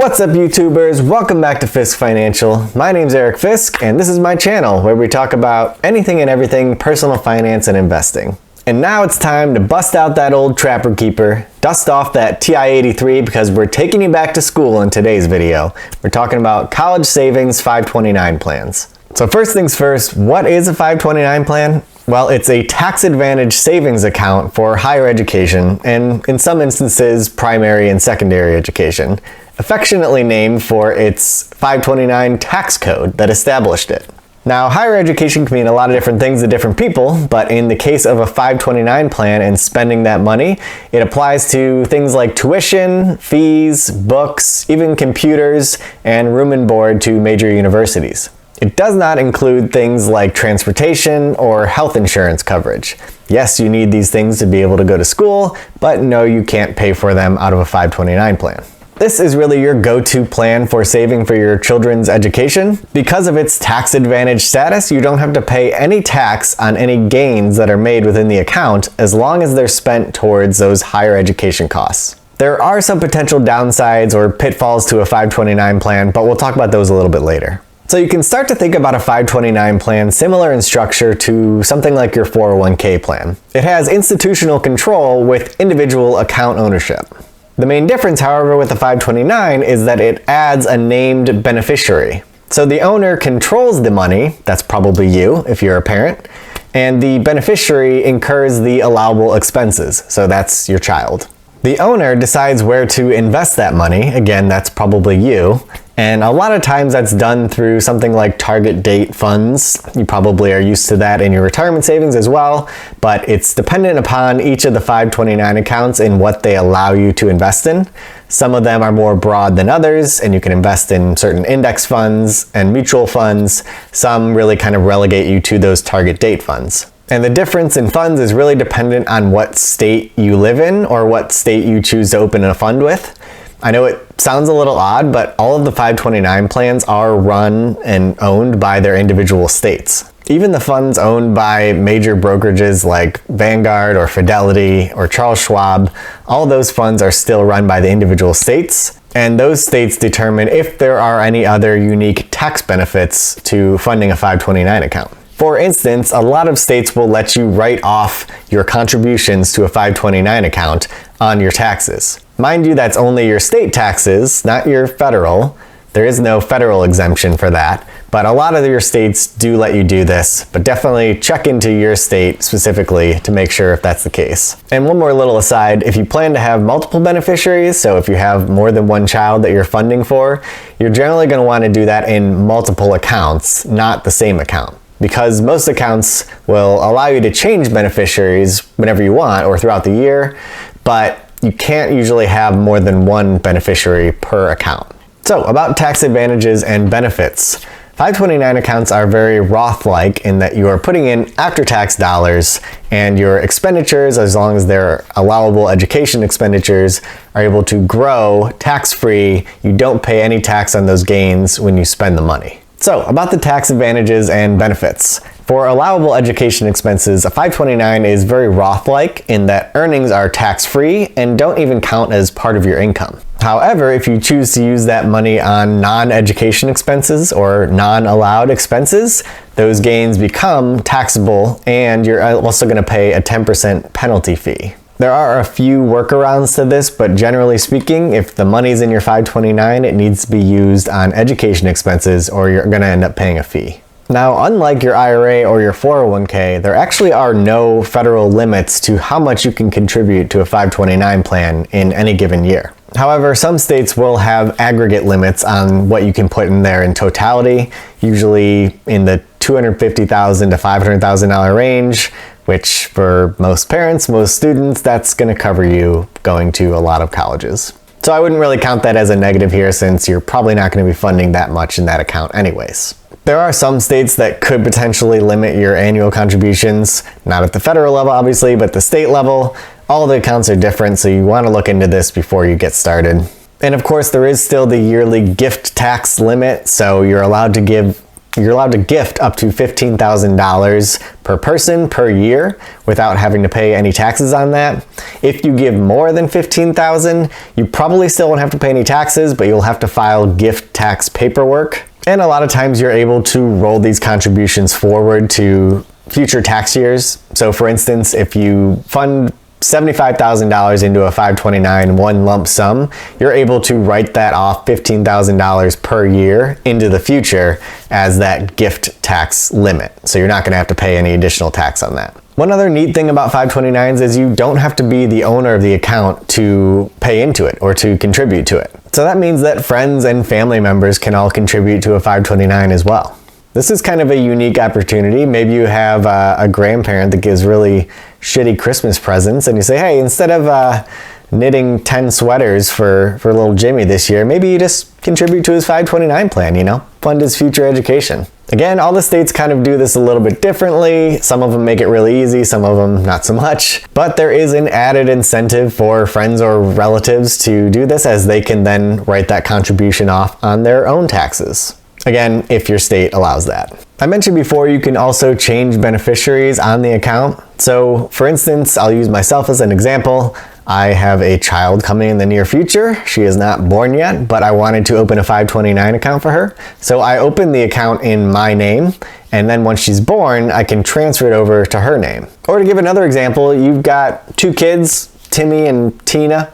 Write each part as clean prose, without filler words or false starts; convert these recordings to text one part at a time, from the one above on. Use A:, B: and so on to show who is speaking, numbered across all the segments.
A: What's up, YouTubers? Welcome back to Fisk Financial. My name's Eric Fisk, and this is my channel where we talk about anything and everything personal finance and investing. And now it's time to bust out that old Trapper Keeper, dust off that TI-83 because we're taking you back to school in today's video. We're talking about college savings 529 plans. So first things first, what is a 529 plan? Well, it's a tax-advantaged savings account for higher education and, in some instances, primary and secondary education, affectionately named for its 529 tax code that established it. Now, higher education can mean a lot of different things to different people, but in the case of a 529 plan and spending that money, it applies to things like tuition, fees, books, even computers, and room and board to major universities. It does not include things like transportation or health insurance coverage. Yes, you need these things to be able to go to school, but no, you can't pay for them out of a 529 plan. This is really your go-to plan for saving for your children's education. Because of its tax-advantaged status, you don't have to pay any tax on any gains that are made within the account as long as they're spent towards those higher education costs. There are some potential downsides or pitfalls to a 529 plan, but we'll talk about those a little bit later. So you can start to think about a 529 plan similar in structure to something like your 401k plan. It has institutional control with individual account ownership. The main difference, however, with the 529 is that it adds a named beneficiary. So the owner controls the money, that's probably you if you're a parent, and the beneficiary incurs the allowable expenses, so that's your child. The owner decides where to invest that money, again, that's probably you, and a lot of times that's done through something like target date funds. You probably are used to that in your retirement savings as well, but it's dependent upon each of the 529 accounts and what they allow you to invest in. Some of them are more broad than others, and you can invest in certain index funds and mutual funds. Some really kind of relegate you to those target date funds. And the difference in funds is really dependent on what state you live in or what state you choose to open a fund with. I know it sounds a little odd, but all of the 529 plans are run and owned by their individual states. Even the funds owned by major brokerages like Vanguard or Fidelity or Charles Schwab, all those funds are still run by the individual states, and those states determine if there are any other unique tax benefits to funding a 529 account. For instance, a lot of states will let you write off your contributions to a 529 account on your taxes. Mind you, that's only your state taxes, not your federal. There is no federal exemption for that, but a lot of your states do let you do this, but definitely check into your state specifically to make sure if that's the case. And one more little aside, if you plan to have multiple beneficiaries, so if you have more than one child that you're funding for, you're generally going to want to do that in multiple accounts, not the same account. Because most accounts will allow you to change beneficiaries whenever you want or throughout the year, but you can't usually have more than one beneficiary per account. So about tax advantages and benefits. 529 accounts are very Roth-like in that you are putting in after-tax dollars, and your expenditures, as long as they're allowable education expenditures, are able to grow tax-free. You don't pay any tax on those gains when you spend the money. So, about the tax advantages and benefits. For allowable education expenses, a 529 is very Roth-like in that earnings are tax-free and don't even count as part of your income. However, if you choose to use that money on non-education expenses or non-allowed expenses, those gains become taxable and you're also going to pay a 10% penalty fee. There are a few workarounds to this, but generally speaking, if the money's in your 529, it needs to be used on education expenses or you're going to end up paying a fee. Now, unlike your IRA or your 401k, there actually are no federal limits to how much you can contribute to a 529 plan in any given year. However, some states will have aggregate limits on what you can put in there in totality, usually in the $250,000 to $500,000 range, which for most parents, most students, that's going to cover you going to a lot of colleges. So I wouldn't really count that as a negative here since you're probably not going to be funding that much in that account anyways. There are some states that could potentially limit your annual contributions, not at the federal level obviously, but the state level. All the accounts are different, so you want to look into this before you get started. And of course, there is still the yearly gift tax limit, so you're allowed to give you're allowed to gift up to $15,000 per person per year without having to pay any taxes on that. If you give more than $15,000, you probably still won't have to pay any taxes, but you'll have to file gift tax paperwork. And a lot of times you're able to roll these contributions forward to future tax years. So for instance, if you fund $75,000 into a 529 one lump sum, you're able to write that off $15,000 per year into the future as that gift tax limit. So you're not going to have to pay any additional tax on that. One other neat thing about 529s is you don't have to be the owner of the account to pay into it or to contribute to it. So that means that friends and family members can all contribute to a 529 as well. This is kind of a unique opportunity. Maybe you have a grandparent that gives really shitty Christmas presents and you say, hey, instead of knitting 10 sweaters for little Jimmy this year, maybe you just contribute to his 529 plan, fund his future education. Again, all the states kind of do this a little bit differently. Some of them make it really easy, some of them not so much. But there is an added incentive for friends or relatives to do this, as they can then write that contribution off on their own taxes. Again, if your state allows that. I mentioned before you can also change beneficiaries on the account. So for instance, I'll use myself as an example. I have a child coming in the near future. She is not born yet, but I wanted to open a 529 account for her. So I opened the account in my name, and then once she's born, I can transfer it over to her name. Or to give another example, you've got two kids, Timmy and Tina.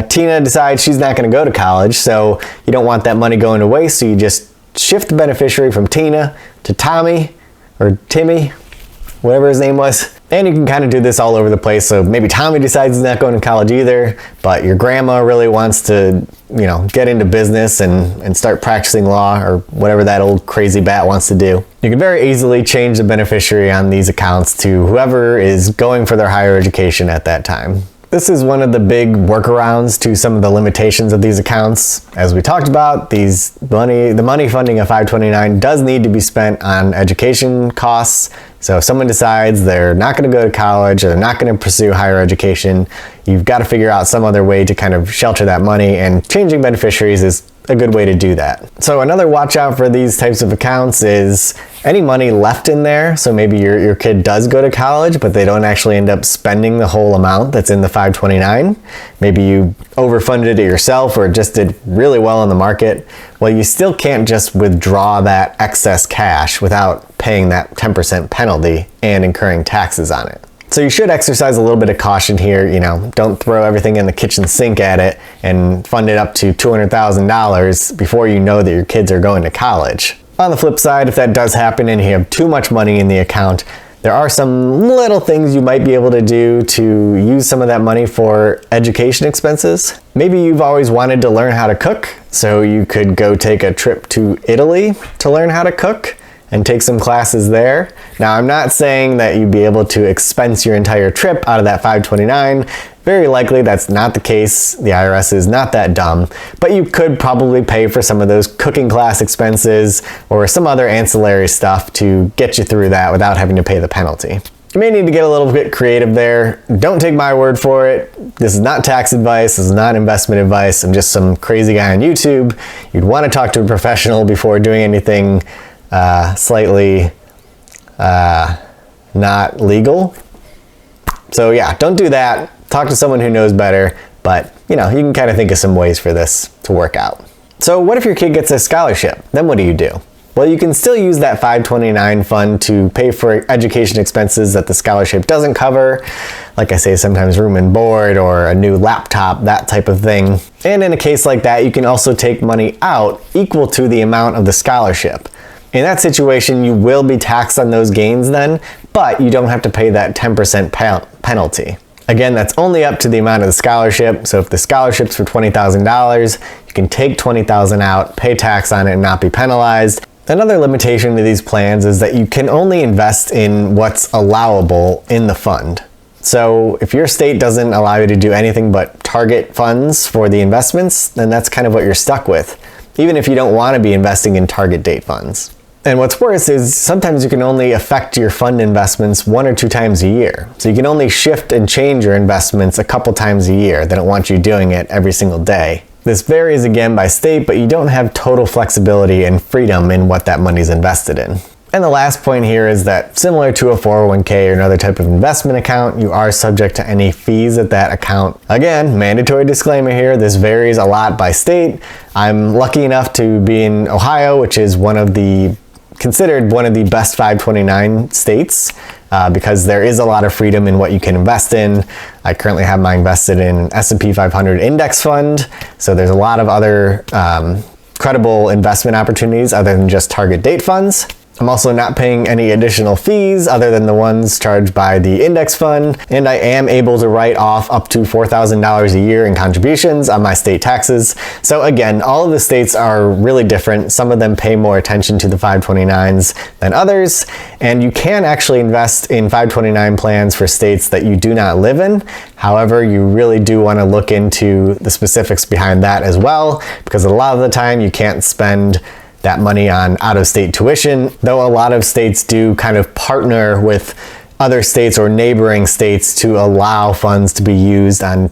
A: Tina decides she's not going to go to college, so you don't want that money going to waste, so you just shift the beneficiary from Tina to Tommy or Timmy, whatever his name was. And you can kind of do this all over the place. So maybe Tommy decides he's not going to college either, but your grandma really wants to, get into business and start practicing law or whatever that old crazy bat wants to do. You can very easily change the beneficiary on these accounts to whoever is going for their higher education at that time. This is one of the big workarounds to some of the limitations of these accounts. As we talked about, the money funding of 529 does need to be spent on education costs. So if someone decides they're not going to go to college or they're not going to pursue higher education, you've got to figure out some other way to kind of shelter that money, and changing beneficiaries is a good way to do that. So another watch out for these types of accounts is any money left in there. So maybe your kid does go to college, but they don't actually end up spending the whole amount that's in the 529. Maybe you overfunded it yourself or just did really well in the market. Well, you still can't just withdraw that excess cash without paying that 10% penalty and incurring taxes on it. So you should exercise a little bit of caution here. Don't throw everything in the kitchen sink at it and fund it up to $200,000 before you know that your kids are going to college. On the flip side, if that does happen and you have too much money in the account, there are some little things you might be able to do to use some of that money for education expenses. Maybe you've always wanted to learn how to cook, so you could go take a trip to Italy to learn how to cook and take some classes there. Now, I'm not saying that you'd be able to expense your entire trip out of that 529. Very likely that's not the case. The IRS is not that dumb, but you could probably pay for some of those cooking class expenses or some other ancillary stuff to get you through that without having to pay the penalty. You may need to get a little bit creative there. Don't take my word for it. This is not tax advice. This is not investment advice. I'm just some crazy guy on YouTube. You'd want to talk to a professional before doing anything slightly not legal. So yeah, don't do that. Talk to someone who knows better, but you can kind of think of some ways for this to work out. So what if your kid gets a scholarship? Then what do? Well, you can still use that 529 fund to pay for education expenses that the scholarship doesn't cover. Like I say, sometimes room and board or a new laptop, that type of thing. And in a case like that, you can also take money out equal to the amount of the scholarship. In that situation, you will be taxed on those gains then, but you don't have to pay that 10% penalty. Again, that's only up to the amount of the scholarship. So if the scholarship's for $20,000, you can take $20,000 out, pay tax on it, and not be penalized. Another limitation to these plans is that you can only invest in what's allowable in the fund. So if your state doesn't allow you to do anything but target funds for the investments, then that's kind of what you're stuck with, even if you don't want to be investing in target date funds. And what's worse is sometimes you can only affect your fund investments 1 or 2 times a year. So you can only shift and change your investments a couple times a year. They don't want you doing it every single day. This varies again by state, but you don't have total flexibility and freedom in what that money is invested in. And the last point here is that similar to a 401k or another type of investment account, you are subject to any fees at that account. Again, mandatory disclaimer here, this varies a lot by state. I'm lucky enough to be in Ohio, which is considered one of the best 529 states because there is a lot of freedom in what you can invest in. I currently have mine invested in an S&P 500 index fund, so there's a lot of other credible investment opportunities other than just target date funds. I'm also not paying any additional fees other than the ones charged by the index fund, and I am able to write off up to $4,000 a year in contributions on my state taxes. So again, all of the states are really different. Some of them pay more attention to the 529s than others, and you can actually invest in 529 plans for states that you do not live in. However, you really do want to look into the specifics behind that as well, because a lot of the time you can't spend that money on out-of-state tuition, though a lot of states do kind of partner with other states or neighboring states to allow funds to be used on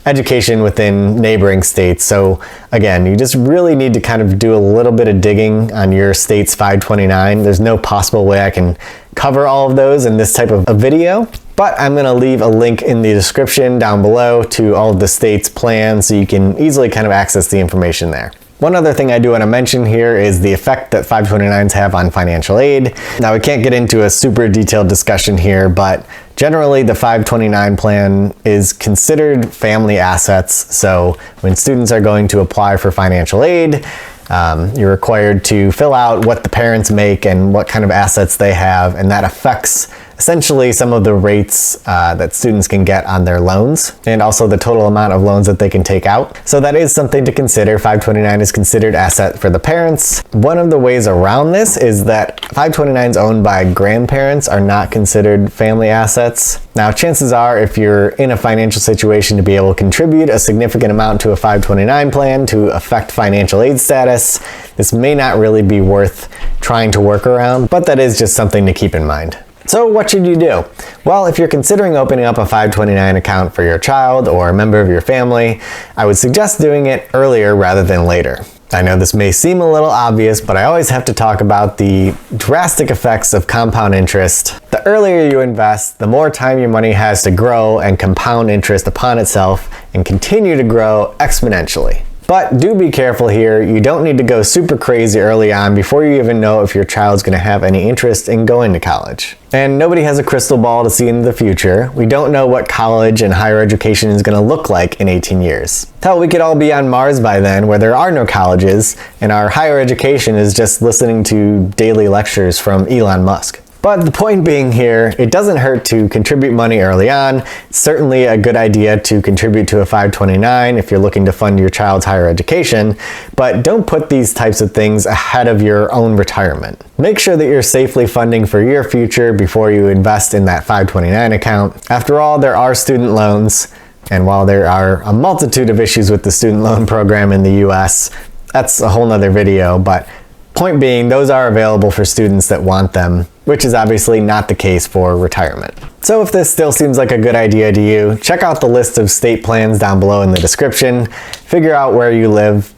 A: education within neighboring states. So again, you just really need to kind of do a little bit of digging on your state's 529. There's no possible way I can cover all of those in this type of a video, but I'm gonna leave a link in the description down below to all of the states' plans so you can easily kind of access the information there. One other thing I do want to mention here is the effect that 529s have on financial aid. Now, we can't get into a super detailed discussion here, but generally the 529 plan is considered family assets. So when students are going to apply for financial aid, you're required to fill out what the parents make and what kind of assets they have, and that affects essentially some of the rates that students can get on their loans, and also the total amount of loans that they can take out. So that is something to consider. 529 is considered asset for the parents. One of the ways around this is that 529s owned by grandparents are not considered family assets. Now, chances are if you're in a financial situation to be able to contribute a significant amount to a 529 plan to affect financial aid status, this may not really be worth trying to work around, but that is just something to keep in mind. So what should you do? Well, if you're considering opening up a 529 account for your child or a member of your family, I would suggest doing it earlier rather than later. I know this may seem a little obvious, but I always have to talk about the drastic effects of compound interest. The earlier you invest, the more time your money has to grow and compound interest upon itself and continue to grow exponentially. But do be careful here. You don't need to go super crazy early on before you even know if your child's going to have any interest in going to college. And nobody has a crystal ball to see into the future. We don't know what college and higher education is going to look like in 18 years. Hell, we could all be on Mars by then where there are no colleges and our higher education is just listening to daily lectures from Elon Musk. But the point being here, it doesn't hurt to contribute money early on. It's certainly a good idea to contribute to a 529 if you're looking to fund your child's higher education, but don't put these types of things ahead of your own retirement. Make sure that you're safely funding for your future before you invest in that 529 account. After all, there are student loans, and while there are a multitude of issues with the student loan program in the US, that's a whole nother video, but point being, those are available for students that want them, which is obviously not the case for retirement. So if this still seems like a good idea to you, check out the list of state plans down below in the description. Figure out where you live.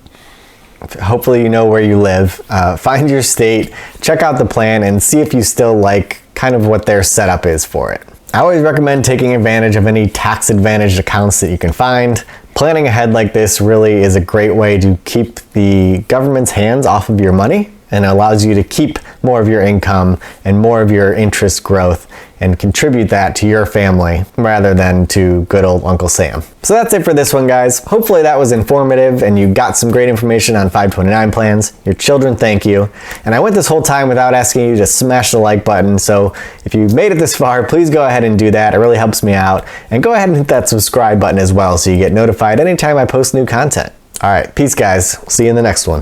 A: Hopefully you know where you live. Find your state, check out the plan, and see if you still like kind of what their setup is for it. I always recommend taking advantage of any tax-advantaged accounts that you can find. Planning ahead like this really is a great way to keep the government's hands off of your money, and it allows you to keep more of your income and more of your interest growth and contribute that to your family rather than to good old Uncle Sam. So that's it for this one, guys. Hopefully that was informative and you got some great information on 529 plans. Your children thank you. And I went this whole time without asking you to smash the like button, so if you've made it this far, please go ahead and do that. It really helps me out. And go ahead and hit that subscribe button as well so you get notified anytime I post new content. All right, peace guys. See you in the next one.